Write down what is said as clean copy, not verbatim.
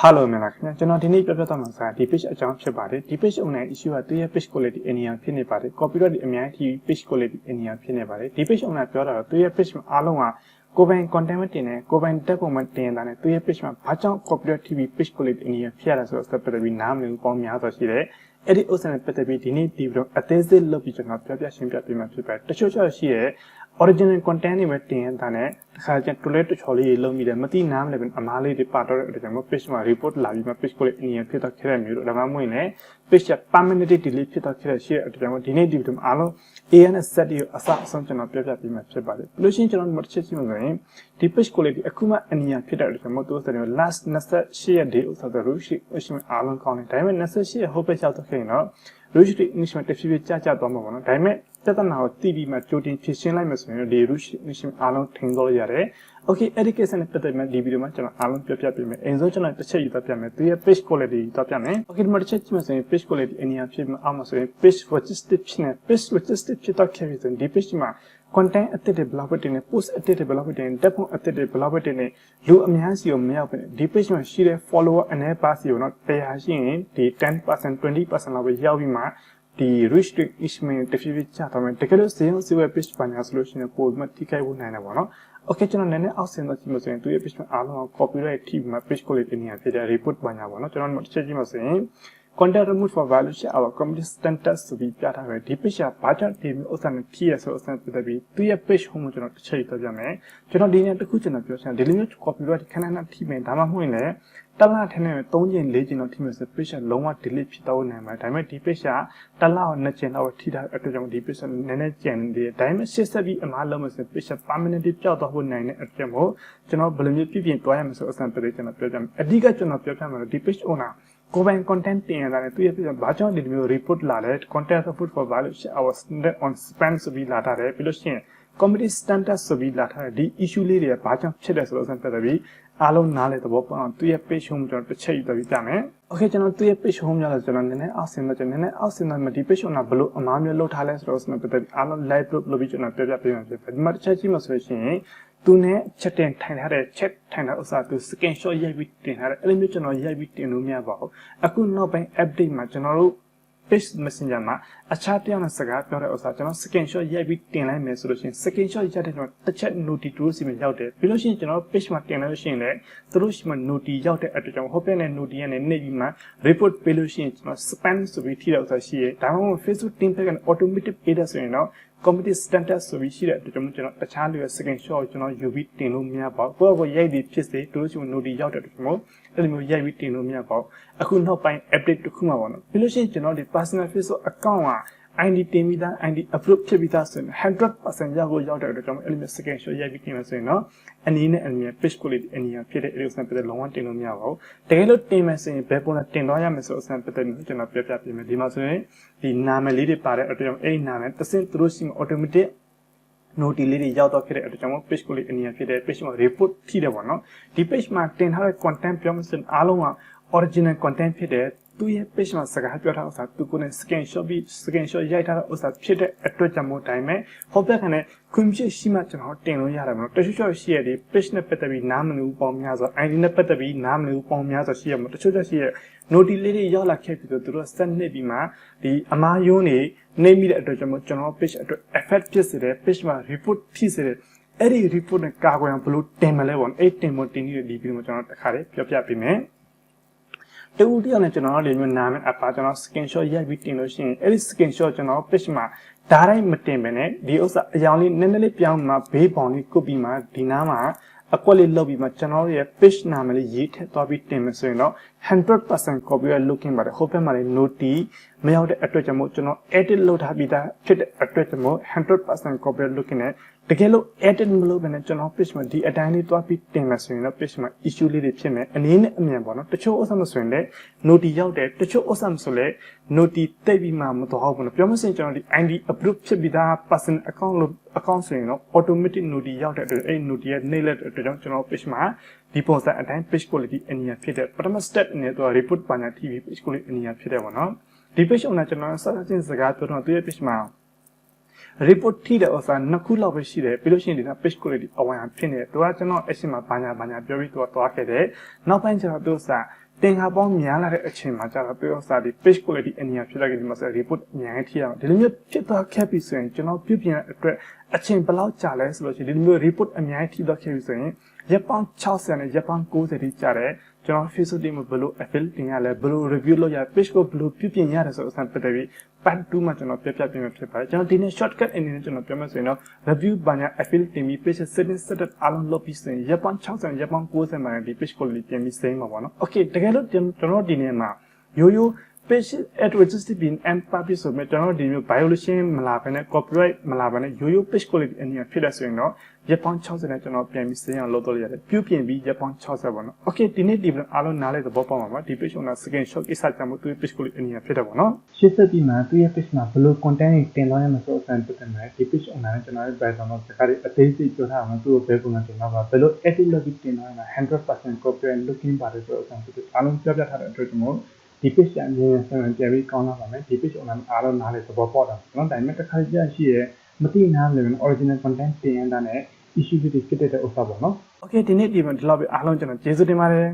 Hello မင်္ဂလာခင်ဗျာကျွန်တော်ဒီနေ့ပြောပြသွားမှာကဒီ page အကြောင်းဖြစ်ပါတယ်ဒီ page owner issue ကသူရဲ့ page quality အနည်းငယ်ဖြစ်နေပါတယ် copyright ဒီအများကြီး page quality အနည်းငယ်ဖြစ်နေပါတယ်ဒီ page owner ပြောတာတော့သူရဲ့ page မှာအားလုံးကကိုယ်ပိုင် content မတင်နဲ့ကိုယ်ပိုင်တက်ပုံမတင်တာနဲ့သူရဲ့ page မှာဘာကြောင့် copyright TV page quality အနည်းငယ်ဖြစ်ရတာဆိုတော့ step ပြီးနားမလည်ဘူးပေါင်းများစွာရှိတယ်အဲ့ဒီဥစ္စာနဲ့ပတ်သက်ပြီးဒီနေ့ဒီဗီဒီယိုအသေးစိတ်လုပ်ပြီးကျွန်တော်ပြောပြရှင်းပြပေးမှာဖြစ်ပါတယ်တချို့ရှိရဲ့ original content တွေပဲတင်ရတာနဲ့တခါကျတူလေးတချော်လေးလုံးပြီးတယ်မတိနားမလဲပဲအမားလေးတွေပါတော့တဲ့အတွက်ကြောင့် page မှာ report လာပြီးမှ page ကိုလည်းအနည်းဖြစ်တော့ခဲ့ရမျိုးလို့ဒါမှမဟုတ်ရင် page က permanently delete ဖြစ်တော့ခဲ့ရရှိတဲ့အတွက်ကြောင့်ဒီနေ့ဒီဗီဒီယိုမှာအားလုံး ANS set ကိုအစအဆုံးကျွန်တော်ပြောပြပေးမှာဖြစ်ပါတယ်ပြီးလို့ရှိရင်ကျွန်တော်တစ်ချက်ကြည့်မှဆိုရင်ဒီ page ကိုလည်းအခုမှအနည်းဖြစ်တဲ့အတွက်ကြောင့်သူဆိုရင် last 28ရက် day ဥစ္စာတော့ rush အားလုံးကောင်းတယ်ဒါပေမဲ့28ရက် hope ရောက်တော့ခဲ့ရင်တော့ rush mission တစ်ဖြည်းဖြည်းကြာသွားမှာပေါ့နော်ဒါပေမဲ့ပြဿနာကိုတည်ပြီးမှကြိုတင်ဖြေရှင်းလိုက်မှဆိုရင်ဒီ rush mission အားလုံးထင်သွားရတယ် okay education နဲ့ပတ်သက်မှဒီဗီဒီယိုမှာကျွန်တော်အားလုံးပြောပြပေးမယ်အရင်ဆုံးကျွန်တော်တစ်ချက်ယူသွားပြမယ်သူရဲ့ page quality ယူသွားပြမယ် okay ဒီမှာတစ်ချက်ကြည့်မှဆိုရင် page quality အနည်းဖြစ်မှအောင်မှဆိုရင် page logistic ဖြစ်နေ page logistic ဖြစ်တော့ခဲ့ပြီဆိုရင်ဒီ page မှာ content အသစ်တွေ blog တွေနဲ့ post အသစ်တွေ blog တွေနဲ့ တက်ပုံအသစ်တွေ blog တွေနဲ့လူအများစီကိုမရောက်ပဲဒီ page မှာရှိတဲ့ follower အနေပါစီကိုတော့တရားရှိရင်ဒီ 10% 20% လောက်ပဲရောက်ပြီးမှဒီ reach to issue တစ်ဖြည်းဖြည်းကျသွားမယ်တကယ်လို့ဈေးရောဈေးဝယ် page ပါညာဆိုလို့ရှိရင်ပို့မှထိခိုက်ဖို့နိုင်တယ်ပေါ့နော် okay ကျွန်တော်နည်းနည်းအောက်ဆင်းတော့ကြည့်မှဆိုရင်သူရဲ့ page မှာအားလုံး copyright ထိမှာ page quality နေရာဖြစ်တဲ့ report ပါညာပေါ့နော်ကျွန်တော်တစ်ချက်ကြည့်မှဆိုရင် content remove for violation our community standards ဆိုပြီးပြထားတယ်ဒီ page ကဘာကြောင့်ဒီဥစ္စာနဲ့ထိရဆိုဥစ္စာပြတဲ့ပြီးသူရဲ့ page home ကိုကျွန်တော်တစ်ချက်ပြပြမယ်ကျွန်တော်ဒီနေ့တစ်ခုကျွန်တော်ပြောချင်တယ်ဒီလိုမျိုး copyright ခဏခဏထိမယ်ဒါမှမဟုတ်ရင်လည်းတလားထင်းနဲ့3ကျင်4ကျင်တော့ထိမယ်ဆို page ကလုံးဝ delete ဖြစ်တော့နိုင်မှာဒါပေမဲ့ဒီ page ကတလားကို2ကျင်တော့ထိတာအတွက်ကြောင့်ဒီ page ကနည်းနည်းကျန်နေတယ်ဒါပေမဲ့ရှေ့ဆက်ပြီးအမှားလုံးမဆို page က permanently ပျောက်သွားဖို့နိုင်တဲ့အတွက်မို့ကျွန်တော်ဘယ်လိုမျိုးပြင်သွားရမလဲဆိုအစံပြတဲ့ကျွန်တော်ပြောပြမယ်အဓိကကျွန်တော်ပြောပြမှာဒီ page owner ကိုယ်ပိုင် content တင်ရတာနဲ့သူရဲ့ page ဘာကြောင့်ဒီလိုမျိုး report လာလဲ content report for violation our standard on spam ဆိုပြီးလာထားတယ်ပြီးလို့ရှိရင် community standard ဆိုပြီးလာထားတယ်ဒီ issue လေးတွေကဘာကြောင့်ဖြစ်လဲဆိုတော့အစံပြတဲ့ပြီးအားလုံးနားလေသဘောပေါက်အောင်သူရဲ့ page home ကျွန်တော်တစ်ချက်ယူသွားပြီးပြမယ် okay ကျွန်တော်သူရဲ့ page home ရောက်လာကျွန်တော်နည်းနည်းအောက်ဆင်းတော့ကျွန်တော်နည်းနည်းအောက်ဆင်းတော့ဒီ page owner ဘလို့အမားမျိုးလောက်ထားလဲဆိုတော့အစံပြတဲ့အားလုံး live လုပ်ပြီးကျွန်တော်ပြပြပေးမှာဖြစ်ပါတယ်ဒီမှာတစ်ချက်ကြည့်မှဆိုလို့ရှိရင်သူနဲ့ချက်တင်ထိုင်ထားတဲ့ check ထိုင်တဲ့ဥစ္စာသူ screenshot ရိုက်ပြီးတင်ထားတယ်အဲ့လိုမျိုးကျွန်တော်ရိုက်ပြီးတင်လို့မရပါဘူးအခုနောက်ပိုင်း update မှာကျွန်တော်တို့ page messenger မှာအခြားတယောက်နဲ့စကားပြောတဲ့ဥစ္စာကျွန်တော် screenshot ရိုက်ပြီးတင်လိုက်မယ်ဆိုလို့ရှိရင် screenshot ရိုက်တဲ့ကျွန်တော်တစ်ချက် notice တို့စီမှာရောက်တယ်ပြီးလို့ရှိရင်ကျွန်တော် page မှာတင်လိုက်လို့ရှိရင်လည်းသူတို့ရှိမှာ notice ရောက်တဲ့အတွက်ကြောင့်ဟုတ်ပြတဲ့ notice ကနေနေပြီးမှ report ပေးလို့ရှိရင်ကျွန်တော် spam ဆိုပြီးထိတဲ့ဥစ္စာရှိရဲဒါမှမဟုတ် Facebook team page က automatic ပေးတဲ့ဆိုရင်တော့community standard ဆိုပြီးရှိတဲ့အတွက်ကျွန်တော်တခြားလူရဲ့ screenshot ကိုကျွန်တော်ယူပြီးတင်လို့မရပါဘူးကိုယ့်ကိုရိုက်ပြီးဖြစ်စေသူတို့ရှိမှ notice ရောက်တဲ့အတွက်ကျွန်တော်အဲ့လိုမျိုးရိုက်ပြီးတင်လို့မရပါဘူးအခုနောက်ပိုင်း update တစ်ခုမှပေါ့နော်ပြီးလို့ရှိရင်ကျွန်တော်ဒီ personal Facebook account က ID တင်ပြီးသား ID approve ဖြစ်ပြီးသားဆိုရင် 100% ရောက်တဲ့အတွက်ကျွန်တော်အဲ့လိုမျိုး screenshot ရိုက်ပြီးတင်မယ်ဆိုရင်တော့အနည်းနဲ့အနည်း page quality အနည်းဖြစ်တဲ့ အဲ့လိုစံပြတဲ့လုံးဝတင်လို့မရပါဘူးတကယ်လို့တင်မယ်ဆိုရင်ဘယ်ပုံနဲ့တင်သွားရမယ်ဆိုအစံပြတဲ့ကျွန်တော်ပြပြပေးမယ်ဒီမှာဆိုရင်ဒီနာမည်လေးတွေပါတဲ့အတွက်ကြောင့်အဲ့ဒီနာမည်တစ်စင်းသူတို့ရှိမှ automatic notice လေးတွေရောက်တော့ခဲ့တဲ့အတွက်ကြောင့် page ကိုလေးအနည်းဖြစ်တဲ့ page မှာ report ထိတယ်ပေါ့နော်ဒီ page မှာတင်ထားတဲ့ content ပြောမှဆိုရင်အားလုံးက original content ဖြစ်တဲ့သူရဲ့ page မှာစကားပြောထားဥစ္စာသူကိုယ်နဲ့ screenshot ရိုက်ထားတဲ့ဥစ္စာဖြစ်တဲ့အတွက်ကြောင့်မို့တိုင်းမဲ့ဟောပြခံတဲ့ခွင့်ပြုရှိမှကျွန်တော်တင်လို့ရတယ်မလို့တချို့ရှိရတဲ့ page နဲ့ပတ်သက်ပြီးနားမလည်ဘူးပေါင်းများစွာ ID နဲ့ပတ်သက်ပြီးနားမလည်ဘူးပေါင်းများစွာရှိရမှာတချို့ရှိရ notice လေးတွေရောက်လာခဲ့ပြီးတော့သူတို့ဆက်နှစ်ပြီးမှဒီအမားယွန်းနေနေမိတဲ့အတွက်ကြောင့်မို့ကျွန်တော် page အတွက် effect ဖြစ်စေတဲ့ page မှာ report ထိစေတဲ့အဲ့ဒီ report နဲ့ကာကွယ်အောင်ဘလို့တင်မလဲပေါ့အဲ့တင်မတင်နေတဲ့ဒီဗီဒီယိုမှာကျွန်တော်တစ်ခါလေးပြောပြပေးမယ်တူတူအောင်လည်းကျွန်တော်လေးမျိုးနာမည်အပါကျွန်တော် screenshot ရိုက်ပြီးတင်လို့ရှိရင်အဲ့ဒီ screenshot ကျွန်တော် page မှာဓာတ်တိုင်းမတင်ပဲနဲ့ဒီဥစ္စာအကြောင်းလေးနည်းနည်းလေးပြောင်းမှဘေးပေါင်လေးကုတ်ပြီးမှဒီနားမှာအကွက်လေးလောက်ပြီးမှကျွန်တော်ရဲ့ page နာမည်လေးရေးထည့်သွားပြီးတင်မယ်ဆိုရင်တော့ 100% copyright looking ပါတယ်ဟိုဘက်မှာလည်း notice မရောက်တဲ့အတွက်ကြောင့်မို့ကျွန်တော် edit လုပ်ထားပြီးသားဖြစ်တဲ့အတွက်ကြောင့်မို့ 100% copyright looking နဲ့တကယ်လို့ edit မလုပ်ဘဲနဲ့ကျွန်တော် page မှာဒီအတိုင်းလေးသွားပြီးတင်မယ်ဆိုရင်တော့ page မှာ issue လေးတွေဖြစ်မယ်အနည်းနဲ့အမြန်ပေါ့နော်တချို့ဥစ္စာမဆိုရင်လည်း notice ရောက်တယ်တချို့ဥစ္စာမဆိုလည်း notice တိတ်ပြီးမှမတော်ဘူးနော်ပြောမစင်ကျွန်တော်ဒီ ID approve ဖြစ်ပြီးသား person account ဆိုရင်တော့ automatic notice ရောက်တဲ့အတွက်အဲ့ notice ရဲ့နှိပ်လက်တဲ့အတွက်ကြောင့်ကျွန်တော် page မှာဒီပုံစံအတိုင်း page quality အနည်းဖြစ်တဲ့ပထမ step အနေနဲ့တော့ report ပါညာ TV page quality အနည်းဖြစ်တယ်ပေါ့နော်ဒီ page owner ကျွန်တော်စသဖြင့်စကားပြောတော့သူရဲ့ page မှာ report ထိတဲ့ဥစ္စာနှစ်ခုလောက်ပဲရှိတယ်ပြီးလို့ရှိရင်ဒီက page quality အဝိုင်းဖြစ်နေတယ်သူကကျွန်တော် action မှာဘာညာပြောပြီးသူကသွားခဲ့တယ်နောက်ပိုင်းကျတော့သူက တင်ဟာပေါင်းများလာတဲ့အချိန်မှာကျတော့သူ့ဥစ္စာဒီ page quality အနေနဲ့ဖြစ်လာကြဒီမှာဆို report အများကြီးထိရမှာဒီလိုမျိုးဖြစ်သွားခဲ့ပြီဆိုရင်ကျွန်တော်ပြုပြင်တဲ့အတွက်အချိန်ဘယ်လောက်ကြာလဲဆိုလို့ရှိရင်ဒီလိုမျိုး report အများကြီးထိသွားခဲ့ပြီဆိုရင်ရက်ပေါင်း60နဲ့ရက်ပေါင်း90တိကြာတယ်ကျွန်တော် Facebook တင်မှာဘယ်လို affiliate တင်ရလဲဘယ်လို review လုပ်ရ page ကိုဘယ်လိုပြုပြင်ရတယ်ဆိုတော့အစပတ်တယ်ပြီး part 2မှာကျွန်တော်ပြပြပြင်မှာဖြစ်ပါတယ်ကျွန်တော်ဒီနေ့ shortcut အနေနဲ့ကျွန်တော်ပြောမယ်ဆိုရင်တော့ review ဘာညာ affiliate တင်ပြီး page setting setup အားလုံးလုပ်ပြီးဆိုရင်ရက်ပေါင်း60ရက်ပေါင်း90မှာဒီ page quality ပြင်ပြီးစိမ်းမှာပေါ့နော် okay တကယ်လို့ကျွန်တော်ဒီနေ့မှာရိုးရိုး page at register bin and publish ဆိုမဲ့ကျွန်တော်ဒီမျိုး violation မလာဘဲနဲ့ copyright မလာဘဲနဲ့ရိုးရိုး page quality အနေနဲ့ဖြစ်တဲ့ဆိုရင်တော့ရက်ပေါင်း60နဲ့ကျွန်တော်ပြန်ပြီးစိမ်းအောင်လုပ်တော့ရတယ်ပြုပြင်ပြီးရက်ပေါင်း60ပေါ့နော် okay ဒီနေ့ဒီဗီဒီယိုအားလုံးနားလဲသဘောပေါက်ပါမှာဒီ page owner screenshot ကိစ္စကြောင့်မို့သူ့ page quality အနေနဲ့ဖြစ်တယ်ပေါ့နော်ရှင်းဆက်ပြီးမှသူ့ရဲ့ page မှာဘယ်လို content တွေတင်လို့ရမှာဆိုအစမ်းပြတယ်မယ်ဒီ page owner နဲ့ကျွန်တော်ရဲ့ background တော့စကားတွေအသေးစိတ်ပြောထားအောင်သူ့ကိုဘယ်ပုံစံတင်တော့ပါဘယ်လို edit လုပ်ပြီးတင်တော့မှာ 100% copyright looking ပါတယ်ဆိုအစမ်းပြတယ်အားလုံးပြောပြထားတဲ့အတွက်ကြောင့်ဒီ page အမြင်ဆန်ပြန်ပြီးကောင်းလာပါမယ်ဒီ page owner အားလုံးနားလေသဘောပေါက်တာကျွန်တော်ဒါပေမဲ့တစ်ခါကြရှိရဲမသိနားလည် original content တင်ရတဲ့ issue တွေဖြစ်တဲ့ဥစ္စာပေါ့နော် okay ဒီနေ့ဒီမှာဒီလောက်ပဲအားလုံးကျွန်တော်ကျေးဇူးတင်ပါတယ်